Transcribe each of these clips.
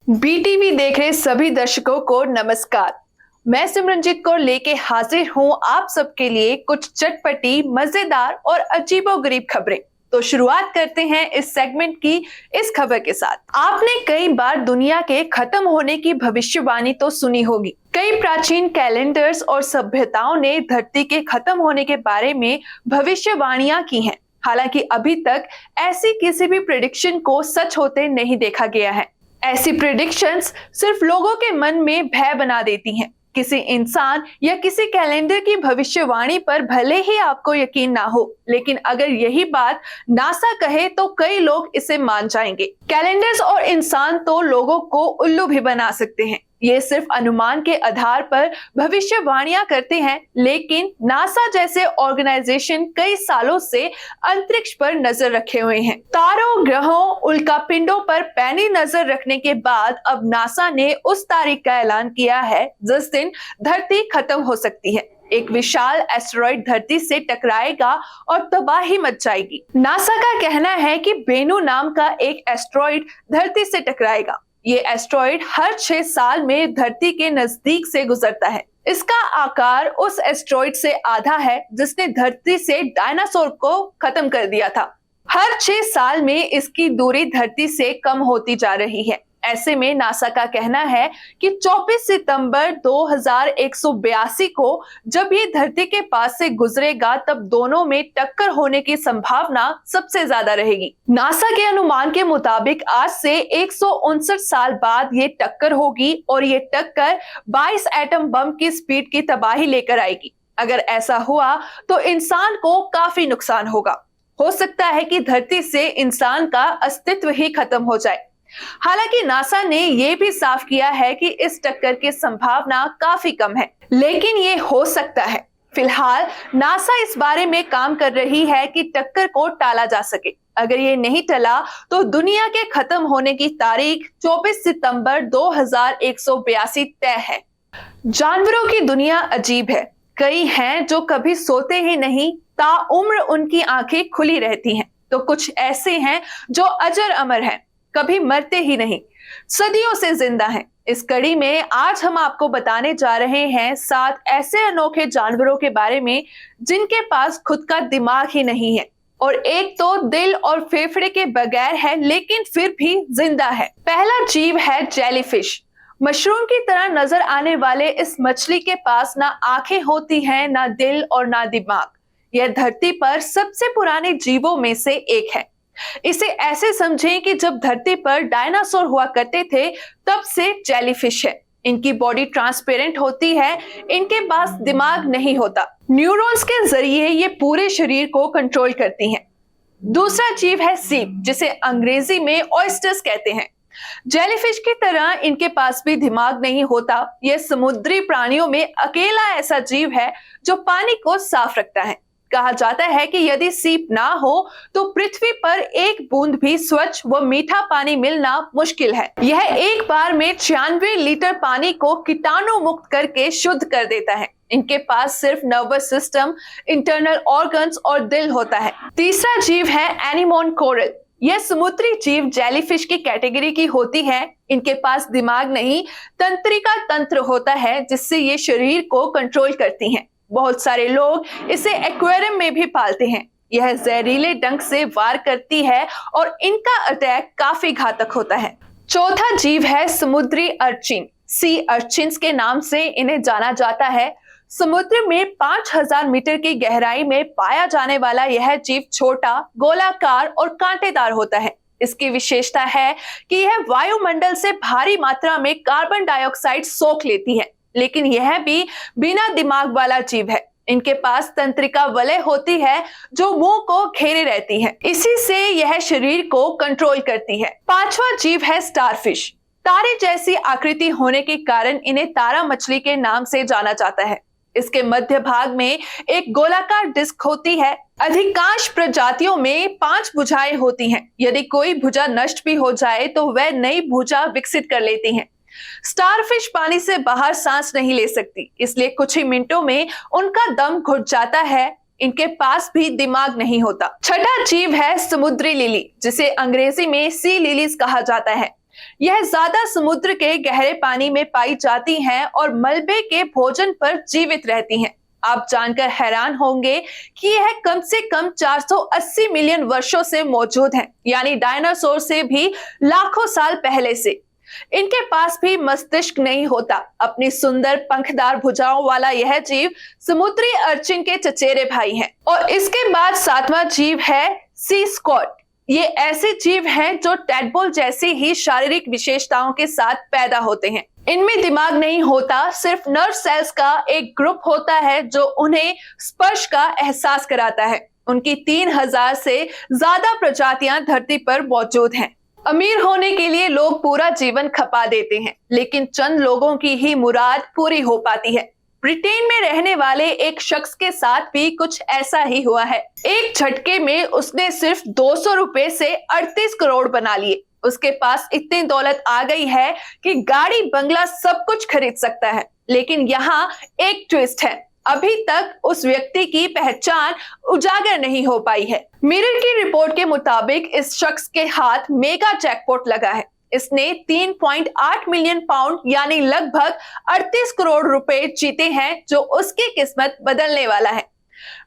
BTV देख रहे सभी दर्शकों को नमस्कार। मैं सिमरनजीत कौर लेके हाजिर हूं आप सबके लिए कुछ चटपटी, मजेदार और अजीबोगरीब खबरें। तो शुरुआत करते हैं इस सेगमेंट की इस खबर के साथ। आपने कई बार दुनिया के खत्म होने की भविष्यवाणी तो सुनी होगी। कई प्राचीन कैलेंडर्स और सभ्यताओं ने धरती के खत्म होने के बारे में भविष्यवाणियां की हैं। हालांकि अभी तक ऐसी किसी भी प्रेडिक्शन को सच होते नहीं देखा गया है। ऐसी प्रिडिक्शंस सिर्फ लोगों के मन में भय बना देती हैं। किसी इंसान या किसी कैलेंडर की भविष्यवाणी पर भले ही आपको यकीन ना हो, लेकिन अगर यही बात नासा कहे तो कई लोग इसे मान जाएंगे। कैलेंडर्स और इंसान तो लोगों को उल्लू भी बना सकते हैं। ये सिर्फ अनुमान के आधार पर भविष्यवाणियां करते हैं, लेकिन नासा जैसे ऑर्गेनाइजेशन कई सालों से अंतरिक्ष पर नजर रखे हुए हैं। तारों, ग्रहों, उल्कापिंडों पर पैनी नजर रखने के बाद अब नासा ने उस तारीख का ऐलान किया है जिस दिन धरती खत्म हो सकती है। एक विशाल एस्टेरॉइड धरती से टकराएगा और तबाही मच जाएगी। नासा का कहना है कि बेनू नाम का एक एस्टेरॉइड धरती से टकराएगा। ये एस्टेरॉइड हर 6 साल में धरती के नजदीक से गुजरता है। इसका आकार उस एस्टेरॉइड से आधा है जिसने धरती से डायनासोर को खत्म कर दिया था। हर 6 साल में इसकी दूरी धरती से कम होती जा रही है। ऐसे में नासा का कहना है कि 24 सितंबर 2182 को जब ये धरती के पास से गुजरेगा तब दोनों में टक्कर होने की संभावना सबसे ज्यादा रहेगी। नासा के अनुमान के मुताबिक आज से 159 साल बाद ये टक्कर होगी और ये टक्कर 22 एटम बम की स्पीड की तबाही लेकर आएगी। अगर ऐसा हुआ तो इंसान को काफी नुकसान होगा। हो सकता है कि धरती से इंसान का अस्तित्व ही खत्म हो जाए। हालांकि नासा ने यह भी साफ किया है कि इस टक्कर की संभावना काफी कम है, लेकिन ये हो सकता है। फिलहाल नासा इस बारे में काम कर रही है कि टक्कर को टाला जा सके। अगर ये नहीं टला तो दुनिया के खत्म होने की तारीख 24 सितंबर 2182 तय है। जानवरों की दुनिया अजीब है। कई हैं जो कभी सोते ही नहीं, ताउम्र उनकी आंखें खुली रहती हैं, तो कुछ ऐसे हैं जो अजर अमर हैं, कभी मरते ही नहीं, सदियों से जिंदा हैं। इस कड़ी में आज हम आपको बताने जा रहे हैं 7 ऐसे अनोखे जानवरों के बारे में जिनके पास खुद का दिमाग ही नहीं है और एक तो दिल और फेफड़े के बगैर है लेकिन फिर भी जिंदा है। पहला जीव है जेलीफिश। मशरूम की तरह नजर आने वाले इस मछली के पास ना आंखें होती हैं, ना दिल और ना दिमाग। यह धरती पर सबसे पुराने जीवों में से एक है। इसे ऐसे समझें कि जब धरती पर डायनासोर हुआ करते थे तब से जेलीफिश है। इनकी बॉडी ट्रांसपेरेंट होती है, इनके पास दिमाग नहीं होता। न्यूरॉन्स के जरिए ये पूरे शरीर को कंट्रोल करती हैं। दूसरा जीव है सीप, जिसे अंग्रेजी में ऑयस्टर्स कहते हैं। जेलीफिश की तरह इनके पास भी दिमाग नहीं होता। यह समुद्री प्राणियों में अकेला ऐसा जीव है जो पानी को साफ रखता है। कहा जाता है कि यदि सीप ना हो तो पृथ्वी पर एक बूंद भी स्वच्छ व मीठा पानी मिलना मुश्किल है। यह एक बार में 96 लीटर पानी को कीटाणु मुक्त करके शुद्ध कर देता है। इनके पास सिर्फ नर्वस सिस्टम, इंटरनल ऑर्गन्स और दिल होता है। तीसरा जीव है एनीमोन कोरल। यह समुद्री जीव जेलीफिश की कैटेगरी की होती है। इनके पास दिमाग नहीं, तंत्रिका तंत्र होता है जिससे ये शरीर को कंट्रोल करती हैं। बहुत सारे लोग इसे एक्वेरियम में भी पालते हैं। यह जहरीले डंक से वार करती है और इनका अटैक काफी घातक होता है। चौथा जीव है समुद्री अर्चिन। सी अर्चिन्स के नाम से इन्हें जाना जाता है। समुद्र में 5000 मीटर की गहराई में पाया जाने वाला यह जीव छोटा, गोलाकार और कांटेदार होता है। इसकी विशेषता है कि यह वायुमंडल से भारी मात्रा में कार्बन डाइऑक्साइड सोख लेती है, लेकिन यह भी बिना दिमाग वाला जीव है। इनके पास तंत्रिका वलय होती है जो मुंह को घेरे रहती है। इसी से यह शरीर को कंट्रोल करती है। पांचवा जीव है स्टारफिश। तारे जैसी आकृति होने के कारण इन्हें तारा मछली के नाम से जाना जाता है। इसके मध्य भाग में एक गोलाकार डिस्क होती है। अधिकांश प्रजातियों में 5 भुजाएं होती हैं। यदि कोई भुजा नष्ट भी हो जाए तो वह नई भुजा विकसित कर लेती हैं। स्टारफिश पानी से बाहर सांस नहीं ले सकती, इसलिए कुछ ही मिनटों में उनका दम घुट जाता है। इनके पास भी दिमाग नहीं होता। छठा जीव है समुद्री लिली, जिसे अंग्रेजी में सी लिलीज कहा जाता है। यह ज्यादा समुद्र के गहरे पानी में पाई जाती हैं और मलबे के भोजन पर जीवित रहती हैं। आप जानकर हैरान होंगे कि यह कम से कम 480 मिलियन वर्षों से मौजूद है, यानी डायनासोर से भी लाखों साल पहले से। इनके पास भी मस्तिष्क नहीं होता। अपनी सुंदर पंखदार भुजाओं वाला यह जीव समुद्री अर्चिन के चचेरे भाई हैं। और इसके बाद सातवां जीव है सी स्कॉट। ये ऐसे जीव हैं जो टैडपोल जैसी ही शारीरिक विशेषताओं के साथ पैदा होते हैं। इनमें दिमाग नहीं होता, सिर्फ नर्व सेल्स का एक ग्रुप होता है जो उन्हें स्पर्श का एहसास कराता है। उनकी 3000 से ज्यादा प्रजातियां धरती पर मौजूद हैं। अमीर होने के लिए लोग पूरा जीवन खपा देते हैं, लेकिन चंद लोगों की ही मुराद पूरी हो पाती है। ब्रिटेन में रहने वाले एक शख्स के साथ भी कुछ ऐसा ही हुआ है। एक झटके में उसने सिर्फ 200 रुपए से 38 करोड़ बना लिए। उसके पास इतनी दौलत आ गई है कि गाड़ी बंगला सब कुछ खरीद सकता है। लेकिन यहाँ एक ट्विस्ट है, अभी तक उस व्यक्ति की पहचान उजागर नहीं हो पाई है। मिरर की रिपोर्ट के मुताबिक इस शख्स के हाथ मेगा जैकपॉट लगा है। इसने 3.8 मिलियन पाउंड यानी लगभग 38 करोड़ रुपए जीते हैं, जो उसकी किस्मत बदलने वाला है।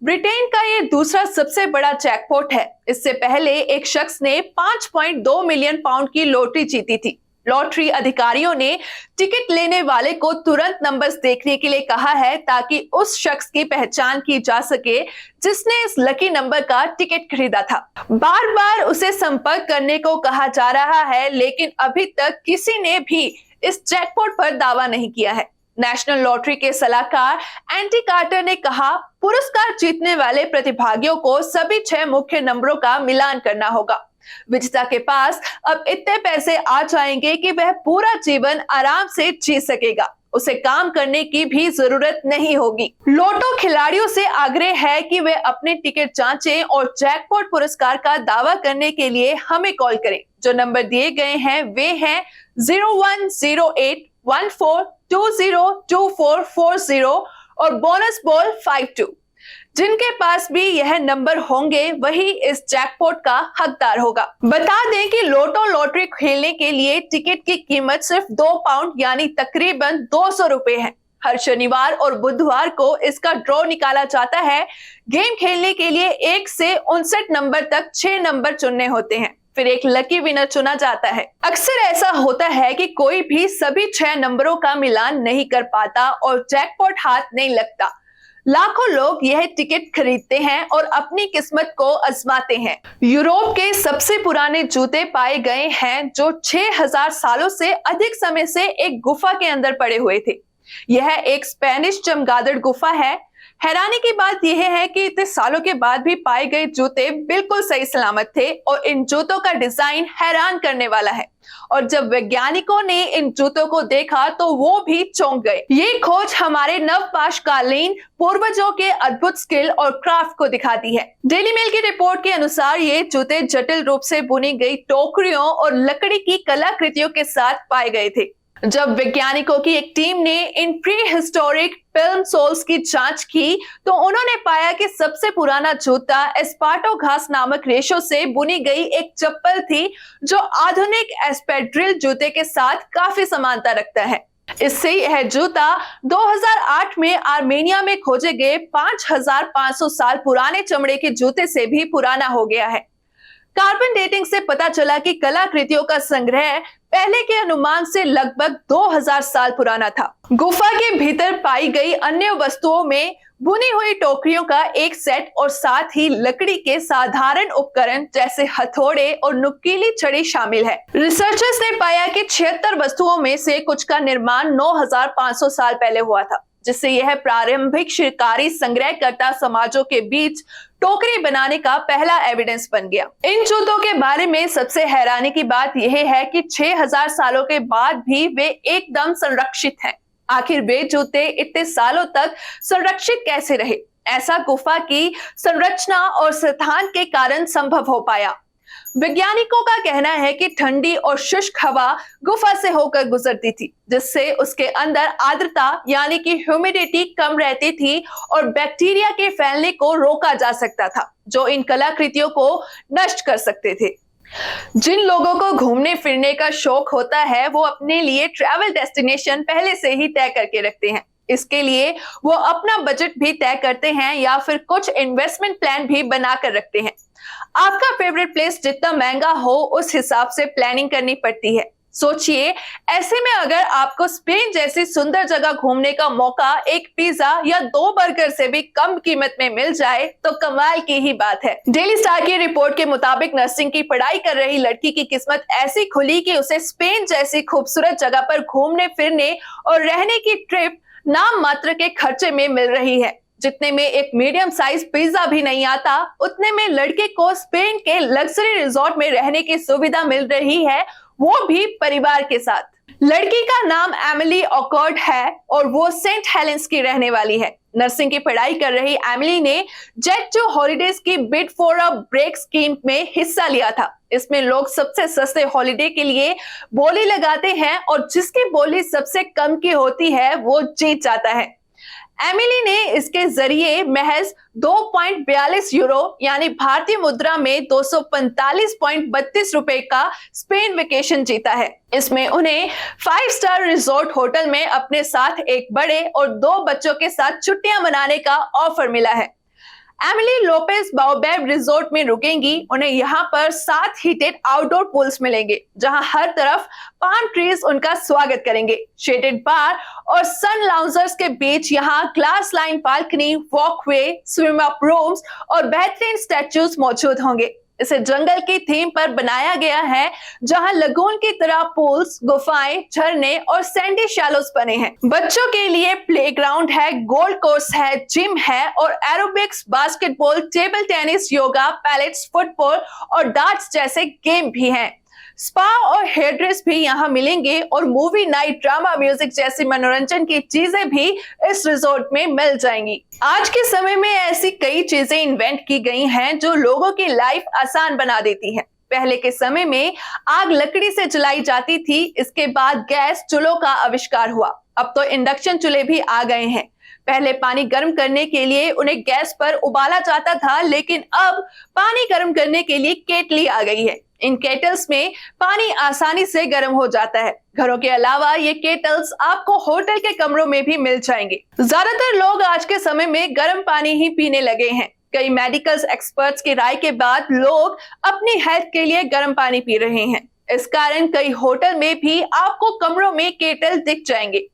ब्रिटेन का ये दूसरा सबसे बड़ा जैकपॉट है। इससे पहले एक शख्स ने 5.2 मिलियन पाउंड की लॉटरी जीती थी। लॉटरी अधिकारियों ने टिकट लेने वाले को तुरंत नंबर्स देखने के लिए कहा है, ताकि उस शख्स की पहचान की जा सके जिसने इस लकी नंबर का टिकट खरीदा था। बार बार उसे संपर्क करने को कहा जा रहा है, लेकिन अभी तक किसी ने भी इस जैकपॉट पर दावा नहीं किया है। नेशनल लॉटरी के सलाहकार एंटी कार्टर ने कहा, पुरस्कार जीतने वाले प्रतिभागियों को सभी 6 मुख्य नंबरों का मिलान करना होगा। विजेता के पास अब इतने पैसे आ जाएंगे कि वह पूरा जीवन आराम से जी सकेगा। उसे काम करने की भी जरूरत नहीं होगी। लोटो खिलाड़ियों से आग्रह है कि वे अपने टिकट जांचें और जैकपॉट पुरस्कार का दावा करने के लिए हमें कॉल करें। जो नंबर दिए गए हैं वे हैं 010814202440 और बोनस बॉल 52। जिनके पास भी यह नंबर होंगे वही इस जैकपॉट का हकदार होगा। बता दें कि लोटो लॉटरी खेलने के लिए टिकट की कीमत सिर्फ 2 पाउंड यानी तकरीबन 200 रुपए है। हर शनिवार और बुधवार को इसका ड्रॉ निकाला जाता है। गेम खेलने के लिए 1 से 59 नंबर तक 6 नंबर चुनने होते हैं, फिर एक लकी विनर चुना जाता है। अक्सर ऐसा होता है कि कोई भी सभी 6 नंबरों का मिलान नहीं कर पाता और जैकपॉट हाथ नहीं लगता। लाखों लोग यह टिकट खरीदते हैं और अपनी किस्मत को आजमाते हैं। यूरोप के सबसे पुराने जूते पाए गए हैं, जो 6000 सालों से अधिक समय से एक गुफा के अंदर पड़े हुए थे। यह एक स्पेनिश चमगादड़ गुफा है। हैरानी की बात यह है कि इतने सालों के बाद भी पाए गए जूते बिल्कुल सही सलामत थे और इन जूतों का डिजाइन हैरान करने वाला है। और जब वैज्ञानिकों ने इन जूतों को देखा तो वो भी चौंक गए। ये खोज हमारे नवपाषकालीन पूर्वजों के अद्भुत स्किल और क्राफ्ट को दिखाती है। डेली मेल की रिपोर्ट के अनुसार ये जूते जटिल रूप से बुनी गई टोकरियों और लकड़ी की कलाकृतियों के साथ पाए गए थे। जब वैज्ञानिकों की एक टीम ने इन प्री हिस्टोरिक पिल्म सोल्स की जांच की तो उन्होंने पाया कि सबसे पुराना जूता एस्पार्टो घास नामक रेशों से बुनी गई एक चप्पल थी, जो आधुनिक एस्पेड्रिल जूते के साथ काफी समानता रखता है। इससे यह जूता 2008 में आर्मेनिया में खोजे गए 5500 साल पुराने चमड़े के जूते से भी पुराना हो गया है। कार्बन डेटिंग से पता चला कि कलाकृतियों का संग्रह पहले के अनुमान से लगभग 2000 साल पुराना था। गुफा के भीतर पाई गई अन्य वस्तुओं में बुनी हुई टोकरियों का एक सेट और साथ ही लकड़ी के साधारण उपकरण जैसे हथौड़े और नुकीली छड़ी शामिल है। रिसर्चर्स ने पाया कि 76 वस्तुओं में से कुछ का निर्माण 9500 साल पहले हुआ था, जिससे यह प्रारंभिक शिकारी संग्रहकर्ता समाजों के बीच टोकरी बनाने का पहला एविडेंस बन गया। इन जूतों के बारे में सबसे हैरानी की बात यह है कि 6000 सालों के बाद भी वे एकदम संरक्षित हैं। आखिर वे जूते इतने सालों तक संरक्षित कैसे रहे? ऐसा गुफा की संरचना और स्थान के कारण संभव हो पाया। वैज्ञानिकों का कहना है कि ठंडी और शुष्क हवा गुफा से होकर गुजरती थी, जिससे उसके अंदर आर्द्रता यानी कि ह्यूमिडिटी कम रहती थी और बैक्टीरिया के फैलने को रोका जा सकता था, जो इन कलाकृतियों को नष्ट कर सकते थे। जिन लोगों को घूमने फिरने का शौक होता है वो अपने लिए ट्रैवल डेस्टिनेशन पहले से ही तय करके रखते हैं। इसके लिए वो अपना बजट भी तय करते हैं या फिर कुछ इन्वेस्टमेंट प्लान भी बना कर रखते हैं। आपका फेवरेट प्लेस जितना महंगा हो उस हिसाब से प्लानिंग करनी पड़ती है। सोचिए, ऐसे में अगर आपको स्पेन जैसी सुंदर जगह घूमने का मौका एक पिज्जा या 2 बर्गर से भी कम कीमत में मिल जाए तो कमाल की ही बात है। डेली स्टार की रिपोर्ट के मुताबिक नर्सिंग की पढ़ाई कर रही लड़की की किस्मत ऐसी खुली कि उसे स्पेन जैसी खूबसूरत जगह पर घूमने फिरने और रहने की ट्रिप नाम मात्र के खर्चे में मिल रही है। जितने में एक मीडियम साइज पिज्जा भी नहीं आता, उतने में लड़के को स्पेन के लग्जरी रिजॉर्ट में रहने की सुविधा मिल रही है, वो भी परिवार के साथ। लड़की का नाम एमिली ऑकॉर्ड है और वो सेंट हेलेंस की रहने वाली है। नर्सिंग की पढ़ाई कर रही एमिली ने जेट2 हॉलिडेज की bid for a break scheme में हिस्सा लिया था। इसमें लोग सबसे सस्ते हॉलिडे के लिए बोली लगाते हैं और जिसकी बोली सबसे कम की होती है वो जीत जाता है। एमिली ने इसके जरिए महज 2.42 यूरो यानी भारतीय मुद्रा में 245.32 रुपए का स्पेन वेकेशन जीता है। इसमें उन्हें 5 स्टार रिजॉर्ट होटल में अपने साथ एक बड़े और 2 बच्चों के साथ छुट्टियां मनाने का ऑफर मिला है। एमिली लोपेज बाओबेब रिजॉर्ट में रुकेंगी। उन्हें यहाँ पर 7 हीटेड आउटडोर पूल्स मिलेंगे जहां हर तरफ पाम ट्रीज उनका स्वागत करेंगे। शेडेड बार और सन लाउंजर्स के बीच यहाँ glass line balcony, walkway, swim up rooms और बेहतरीन स्टैचूज मौजूद होंगे। इसे जंगल की थीम पर बनाया गया है जहां लगून की तरह पूल्स, गुफाएं, झरने और सैंडी शैलोस बने हैं। बच्चों के लिए प्लेग्राउंड है, गोल्ड कोर्स है, जिम है और aerobics, basketball, table tennis, yoga, pilates, football और डार्ट्स जैसे गेम भी हैं। स्पा और हेयर ड्रेस भी यहाँ मिलेंगे और मूवी नाइट, ड्रामा, म्यूजिक जैसी मनोरंजन की चीजें भी इस रिजॉर्ट में मिल जाएंगी। आज के समय में ऐसी कई चीजें इन्वेंट की गई हैं जो लोगों की लाइफ आसान बना देती है। पहले के समय में आग लकड़ी से जलाई जाती थी, इसके बाद गैस चूल्हों का आविष्कार हुआ। अब तो इंडक्शन चूल्हे भी आ गए हैं। पहले पानी गर्म करने के लिए उन्हें गैस पर उबाला जाता था, लेकिन अब पानी गर्म करने के लिए केटली आ गई है। इन केटल्स में पानी आसानी से गर्म हो जाता है। घरों के अलावा ये केटल्स आपको होटल के कमरों में भी मिल जाएंगे। ज्यादातर लोग आज के समय में गर्म पानी ही पीने लगे हैं। कई मेडिकल एक्सपर्ट्स की राय के बाद लोग अपनी हेल्थ के लिए गर्म पानी पी रहे हैं। इस कारण कई होटल में भी आपको कमरों में केटल दिख जाएंगे।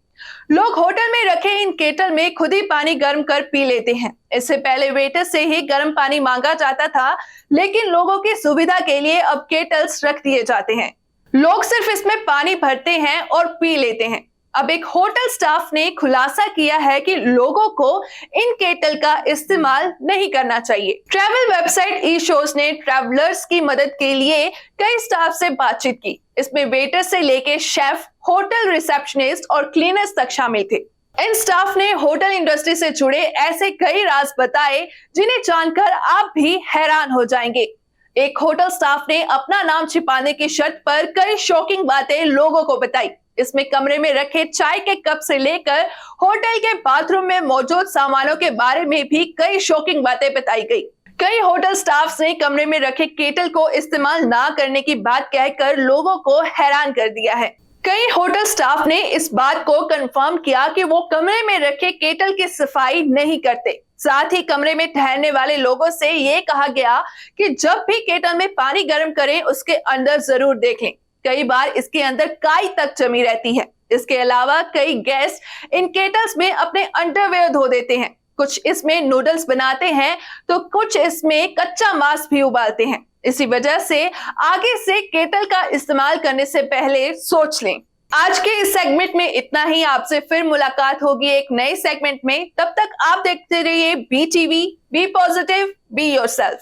लोग होटल में रखे इन केटल में खुद ही पानी गर्म कर पी लेते हैं। इससे पहले वेटर से ही गर्म पानी मांगा जाता था, लेकिन लोगों की सुविधा के लिए अब केटल्स रख दिए जाते हैं। लोग सिर्फ इसमें पानी भरते हैं और पी लेते हैं। अब एक होटल स्टाफ ने खुलासा किया है कि लोगों को इन केटल का इस्तेमाल नहीं करना चाहिए। ट्रैवल वेबसाइट ई-शोज ने ट्रैवलर्स की मदद के लिए कई स्टाफ से बातचीत की। इसमें वेटर से लेके शेफ, होटल रिसेप्शनिस्ट और क्लीनर्स तक शामिल थे। इन स्टाफ ने होटल इंडस्ट्री से जुड़े ऐसे कई राज बताए जिन्हें जानकर आप भी हैरान हो जाएंगे। एक होटल स्टाफ ने अपना नाम छिपाने की शर्त पर कई शॉकिंग बातें लोगों को बताई। इसमें कमरे में रखे चाय के कप से लेकर होटल के बाथरूम में मौजूद सामानों के बारे में भी कई शॉकिंग बातें बताई गई। कई होटल स्टाफ ने कमरे में रखे केटल को इस्तेमाल ना करने की बात कहकर लोगों को हैरान कर दिया है। कई होटल स्टाफ ने इस बात को कंफर्म किया कि वो कमरे में रखे केटल की सफाई नहीं करते। साथ ही कमरे में ठहरने वाले लोगों से ये कहा गया कि जब भी केटल में पानी गर्म करें उसके अंदर जरूर देख लें। कई बार इसके अंदर काई तक जमी रहती है। इसके अलावा कई गेस्ट इन केटल्स में अपने अंडरवेयर धो देते हैं। कुछ इसमें नूडल्स बनाते हैं तो कुछ इसमें कच्चा मांस भी उबालते हैं। इसी वजह से आगे से केटल का इस्तेमाल करने से पहले सोच लें। आज के इस सेगमेंट में इतना ही। आपसे फिर मुलाकात होगी एक नए सेगमेंट में। तब तक आप देखते रहिए BTV। Be positive, be yourself.